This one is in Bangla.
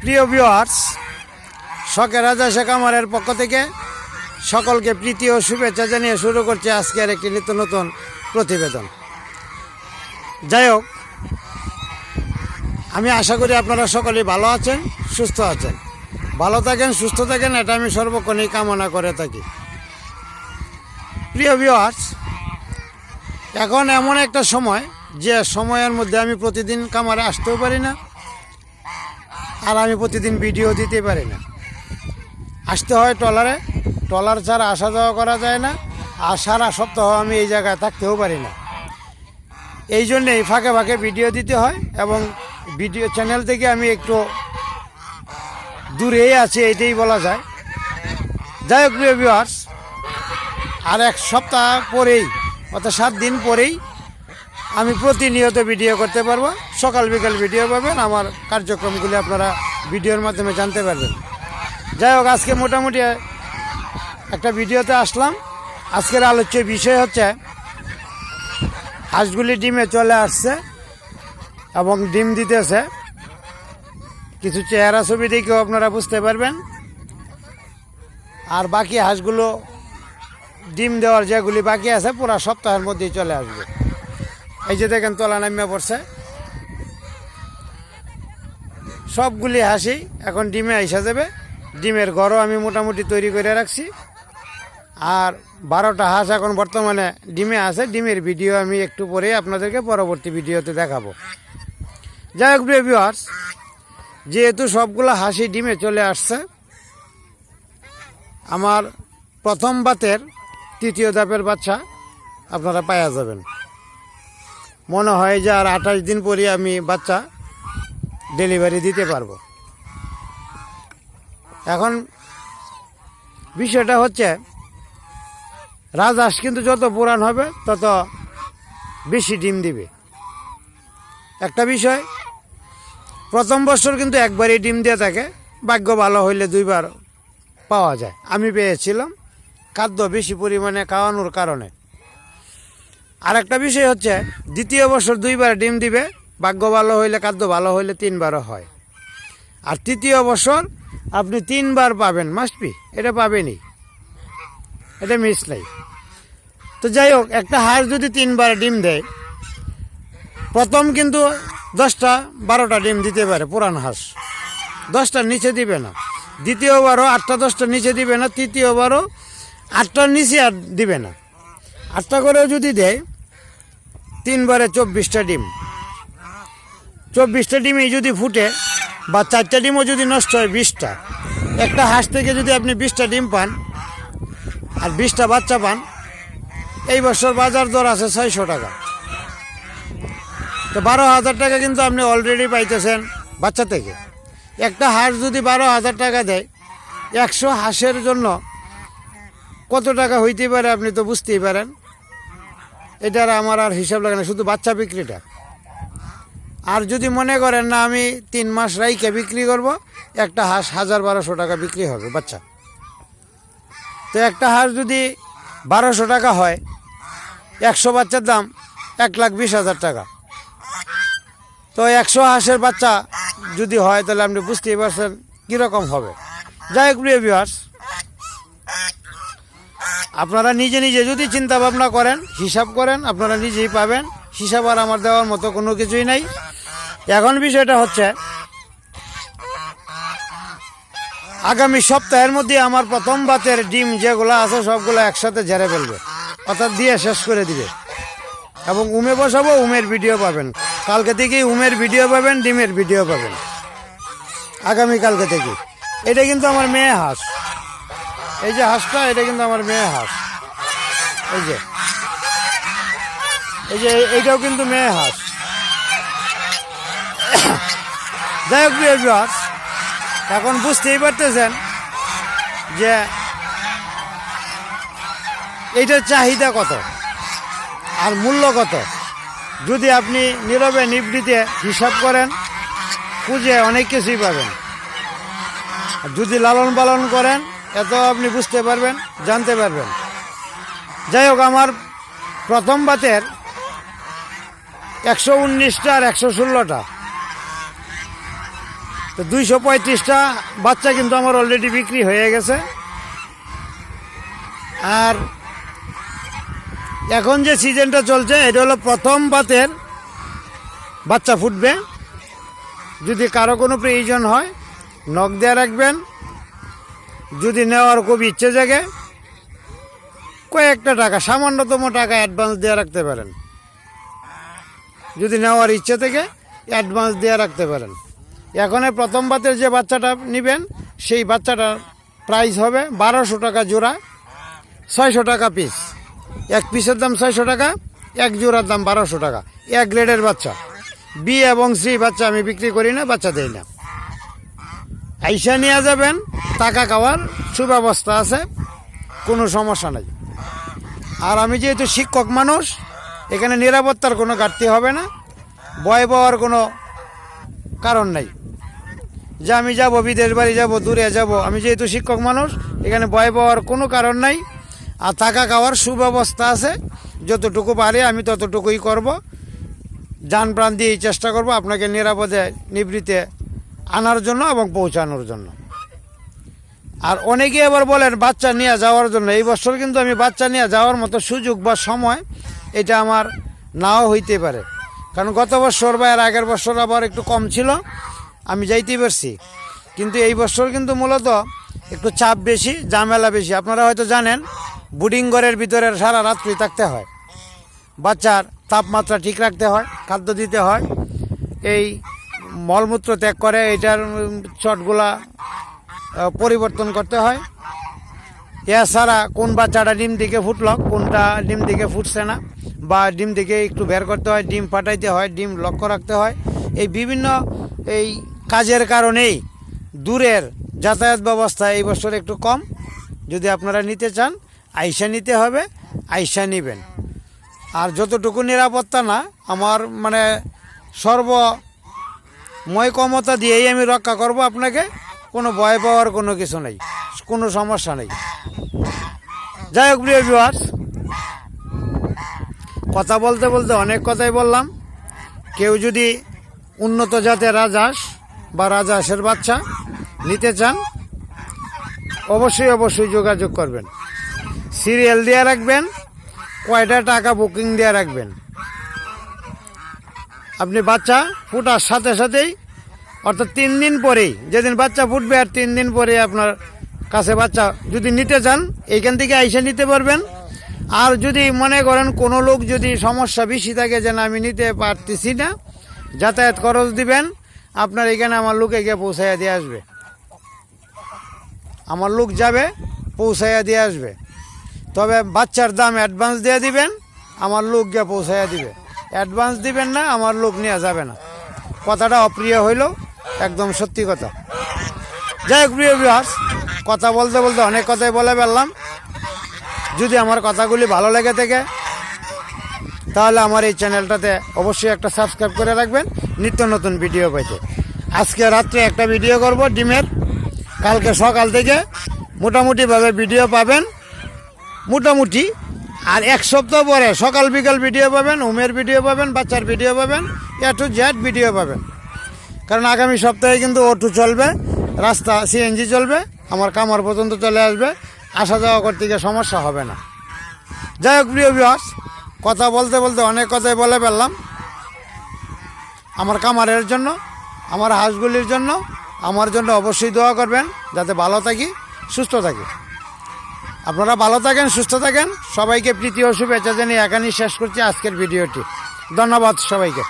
প্রিয় ভিউয়ার্স, শখের রাজা শেখ আমারের পক্ষ থেকে সকলকে প্রীতি ও শুভেচ্ছা জানিয়ে শুরু করছে আজকের একটি নিত্য নতুন প্রতিবেদন। যাই হোক, আমি আশা করি আপনারা সকলেই ভালো আছেন, সুস্থ আছেন। ভালো থাকেন, সুস্থ থাকেন, এটা আমি সর্বক্ষণই কামনা করে থাকি। প্রিয় ভিউয়ার্স, এখন এমন একটা সময় যে সময়ের মধ্যে আমি প্রতিদিন কামারে আসতেও পারি না, আর আমি প্রতিদিন ভিডিও দিতে পারি না। আসতে হয় ট্রলারে, ট্রলার ছাড়া আসা যাওয়া করা যায় না, আর সারা সপ্তাহ আমি এই জায়গায় থাকতেও পারি না। এই জন্যেই ফাঁকে ফাঁকে ভিডিও দিতে হয়, এবং ভিডিও চ্যানেল থেকে আমি একটু দূরেই আছি, এইটাই বলা যায়। যাই হোক প্রিয় ভিউয়ার্স, আর এক সপ্তাহ পরেই অর্থাৎ 7 দিন পরেই আমি প্রতিনিয়ত ভিডিও করতে পারবো। সকাল বিকাল ভিডিও পাবেন, আমার কার্যক্রমগুলি আপনারা ভিডিওর মাধ্যমে জানতে পারবেন। যাই হোক, আজকে মোটামুটি একটা ভিডিওতে আসলাম। আজকের আলোচ্য বিষয় হচ্ছে হাঁসগুলি ডিমে চলে আসছে এবং ডিম দিতেছে। কিছু চেহারা ছবি দেখেও আপনারা বুঝতে পারবেন। আর বাকি হাঁসগুলো ডিম দেওয়ার যেগুলি বাকি আছে পুরো সপ্তাহের মধ্যেই চলে আসবে। এই যে দেখেন তলা নামিয়ে পড়ছে, সবগুলি হাঁসি এখন ডিমে আইসা যাবে। ডিমের ঘরও আমি মোটামুটি তৈরি করে রাখছি। আর 12টা হাঁস এখন বর্তমানে ডিমে আছে। ডিমের ভিডিও আমি একটু পরে আপনাদেরকে পরবর্তী ভিডিওতে দেখাবো। যাই হোক প্রিয় ভিউয়ার্স, যেহেতু সবগুলো হাঁসি ডিমে চলে আসছে, আমার প্রথম বাতের 3য় ধাপের বাচ্চা আপনারা পাওয়া যাবেন। মনে হয় যে আর 28 দিন পরে আমি বাচ্চা ডেলিভারি দিতে পারবো। এখন বিষয়টা হচ্ছে, রাজহাঁস কিন্তু যত পুরান হবে তত বেশি ডিম দিবে। একটা বিষয়, প্রথম বছর কিন্তু একবারই ডিম দিয়ে থাকে, ভাগ্য ভালো হইলে 2বার পাওয়া যায়। আমি পেয়েছিলাম খাদ্য বেশি পরিমাণে খাওয়ানোর কারণে। আর একটা বিষয় হচ্ছে, দ্বিতীয় বছর 2বার ডিম দিবে, ভাগ্য ভালো হইলে, খাদ্য ভালো হইলে 3বারও হয়। আর তৃতীয় বছর আপনি 3বার পাবেন, মাস্টবি, এটা পাবেনই, এটা মিস নাই। তো যাই হোক, একটা হাঁস যদি 3বার ডিম দেয়, প্রথম কিন্তু 10টা 12টা ডিম দিতে পারে পুরান হাঁস, 10টার নিচে দিবে না। দ্বিতীয়বারও 8টা 10টার নিচে দিবে না। তৃতীয়বারও 8টার নিচে আর দিবে না। 8টা করেও যদি দেয়, 3বারে 24টা ডিম। 24টা ডিমই যদি ফুটে, বা 4টা ডিমও যদি নষ্ট হয়, 20টা। একটা হাঁস থেকে যদি আপনি 20টা ডিম পান আর 20টা বাচ্চা পান, এই বছর বাজার দর আছে 600 টাকা। তো 12,000 টাকা কিন্তু আপনি অলরেডি পাইতেছেন বাচ্চা থেকে। একটা হাঁস যদি 12,000 টাকা দেয়, 100 হাঁসের জন্য কত টাকা হইতে পারে আপনি তো বুঝতেই পারেন। এটার আমার আর হিসাব লাগে না, শুধু বাচ্চা বিক্রিটা। আর যদি মনে করেন না আমি 3 মাস রাইকে বিক্রি করব, একটা হাঁস 1000-1200 টাকা বিক্রি হবে বাচ্চা। তো একটা হাঁস যদি 1200 টাকা হয়, 100 বাচ্চার দাম 1,20,000 টাকা। তো 100 হাঁসের বাচ্চা যদি হয়, তাহলে আপনি বুঝতেই পারছেন কীরকম হবে। যাই হোক প্রিয় ভিউয়ার্স, আপনারা নিজে নিজে যদি চিন্তা ভাবনা করেন, হিসাব করেন, আপনারা নিজেই পাবেন। হিসাব আর আমার দেওয়ার মতো কোনো কিছুই নাই। এখন বিষয়টা হচ্ছে, আগামী সপ্তাহের মধ্যে আমার প্রথম বাতের ডিম যেগুলো আছে সবগুলো একসাথে ঝেড়ে ফেলবে, অর্থাৎ দিয়ে শেষ করে দিবে, এবং উমে বসাবো, উমের ভিডিও পাবেন। কালকে থেকেই উমের ভিডিও পাবেন, ডিমের ভিডিও পাবেন, আগামীকালকে থেকে। এটা কিন্তু আমার মেয়ে হাঁস, এই যে হাঁসটা, এটা কিন্তু আমার মেয়ে হাঁস। এই যে এইটাও কিন্তু মেয়ে হাঁস। যাই হোক প্রিয় ভিউয়ার্স, এখন বুঝতেই পারতেছেন যে এইটার চাহিদা কত আর মূল্য কত। যদি আপনি নীরবে নিবৃত্তে হিসাব করেন, খুঁজে অনেক কিছুই পাবেন। যদি লালন পালন করেন, এত আপনি বুঝতে পারবেন, জানতে পারবেন। যাই হোক, আমার প্রথম বাতের 119টা আর 116টা তো 235টা বাচ্চা কিন্তু আমার অলরেডি বিক্রি হয়ে গেছে। আর এখন যে সিজনটা চলছে এটা হলো প্রথম বাতের বাচ্চা ফুটবে। যদি কারো কোনো প্রয়োজন হয় নখ দিয়ে রাখবেন। যদি নেওয়ার খুব ইচ্ছে জাগে কয়েকটা টাকা, সামান্যতম টাকা অ্যাডভান্স দিয়ে রাখতে পারেন। যদি নেওয়ার ইচ্ছে থেকে অ্যাডভান্স দিয়ে রাখতে পারেন। এখন প্রথম বাতের যে বাচ্চাটা নেবেন সেই বাচ্চাটার প্রাইস হবে 1200 টাকা জোড়া, 600 টাকা পিস। এক পিসের দাম 600 টাকা, এক জোড়ার দাম 1200 টাকা। এক গ্রেডের বাচ্চা, বি এবং সি বাচ্চা আমি বিক্রি করি না, বাচ্চা দেই না। আইসা নিয়ে যাবেন, টাকা খাওয়ার সুব্যবস্থা আছে, কোনো সমস্যা নেই। আর আমি যেহেতু শিক্ষক মানুষ, এখানে নিরাপত্তার কোনো ঘাটতি হবে না, ভয় পাওয়ার কোনো কারণ নেই যে আমি যাব বিদেশ বাড়ি যাব, দূরে যাব। আমি যেহেতু শিক্ষক মানুষ, এখানে ভয় পাওয়ার কোনো কারণ নাই। আর থাকা খাওয়ার সুব্যবস্থা আছে, যতটুকু পারি আমি ততটুকুই করব। যান প্রাণ দিয়েই চেষ্টা করব আপনাকে নিরাপদে নিবৃত্তে আনার জন্য এবং পৌঁছানোর জন্য। আর অনেকে আবার বলেন বাচ্চা নিয়ে যাওয়ার জন্য। এই বছর কিন্তু আমি বাচ্চা নিয়ে যাওয়ার মতো সুযোগ বা সময় এটা আমার নাও হইতে পারে, কারণ গত বছর বা এর আগের বছর আবার একটু কম ছিল, আমি যাইতে পারছি। কিন্তু এই বছর কিন্তু মূলত একটু চাপ বেশি, ঝামেলা বেশি। আপনারা হয়তো জানেন বুডিং ঘরের ভিতরে সারা রাত্রি থাকতে হয়, বাচ্চার তাপমাত্রা ঠিক রাখতে হয়, খাদ্য দিতে হয়, এই মলমূত্র ত্যাগ করে এটার চটগুলা পরিবর্তন করতে হয়। এছাড়া কোন বাচ্চাটা ডিম দিকে ফুটল, কোনটা ডিম দিকে ফুটছে না, বা ডিম দিকে একটু বের করতে হয়, ডিম ফাটাইতে হয়, ডিম লক্ষ্য রাখতে হয়। এই বিভিন্ন এই কাজের কারণেই দূরের যাতায়াত ব্যবস্থা এই বছর একটু কম। যদি আপনারা নিতে চান আইসা নিতে হবে, আইসা নেবেন। আর যতটুকু নিরাপত্তা না, আমার মানে সর্বময় ক্ষমতা দিয়েই আমি রক্ষা করব আপনাকে, কোনো ভয় পাওয়ার কোনো কিছু নেই, কোনো সমস্যা নেই। যাই হোক প্রিয় ভিউয়ার্স, কথা বলতে বলতে অনেক কথাই বললাম। কেউ যদি উন্নত জাতের রাজহাঁস বা রাজহাঁসের বাচ্চা নিতে চান অবশ্যই যোগাযোগ করবেন। সিরিয়াল দিয়ে রাখবেন, কয়টা টাকা বুকিং দিয়ে রাখবেন। আপনি বাচ্চা ফুটার সাথে সাথেই, অর্থাৎ 3 দিন পরেই, যেদিন বাচ্চা ফুটবে আর 3 দিন পরে আপনার কাছে বাচ্চা যদি নিতে চান এইখান থেকে আইসা নিতে পারবেন। আর যদি মনে করেন কোনো লোক যদি সমস্যা বেশি থাকে যে না আমি নিতে পারতেছি না, যাতায়াত খরচ দিবেন, আপনার এখানে আমার লোক গিয়ে পৌঁছাইয়া দিয়ে আসবে। আমার লোক যাবে, পৌঁছাইয়া দিয়ে আসবে। তবে বাচ্চার দাম অ্যাডভান্স দিয়ে দিবেন, আমার লোক গিয়ে পৌঁছাইয়া দিবে। অ্যাডভান্স দিবেন না, আমার লোক নিয়ে যাবে না। কথাটা অপ্রিয় হইল, একদম সত্যি কথা। যাই হোক প্রিয় ভিউয়ার্স, কথা বলতে বলতে অনেক কথাই বলে ফেললাম। যদি আমার কথাগুলি ভালো লেগে থাকে তাহলে আমার এই চ্যানেলটাতে অবশ্যই একটা সাবস্ক্রাইব করে রাখবেন নিত্য নতুন ভিডিও পাইতে। আজকে রাত্রে একটা ভিডিও করব ডিমের, কালকে সকাল থেকে মোটামুটিভাবে ভিডিও পাবেন, মোটামুটি। আর 1 সপ্তাহ পরে সকাল বিকাল ভিডিও পাবেন, হোমের ভিডিও পাবেন, বাচ্চার ভিডিও পাবেন, A to Z ভিডিও পাবেন। কারণ আগামী সপ্তাহে কিন্তু অটো চলবে, রাস্তা CNG চলবে, আমার কামার পর্যন্ত চলে আসবে, আসা যাওয়া করতে গিয়ে সমস্যা হবে না। যাই হোক প্রিয় ভিউয়ার্স, কথা বলতে বলতে অনেক কথাই বলে ফেললাম। আমার কামারের জন্য, আমার হাঁসগুলির জন্য, আমার জন্য অবশ্যই দোয়া করবেন যাতে ভালো থাকি, সুস্থ থাকি। আপনারা ভালো থাকেন, সুস্থ থাকেন। সবাইকে প্রীতি ও শুভেচ্ছা জানিয়ে এখানেই শেষ করছি আজকের ভিডিওটি। ধন্যবাদ সবাইকে।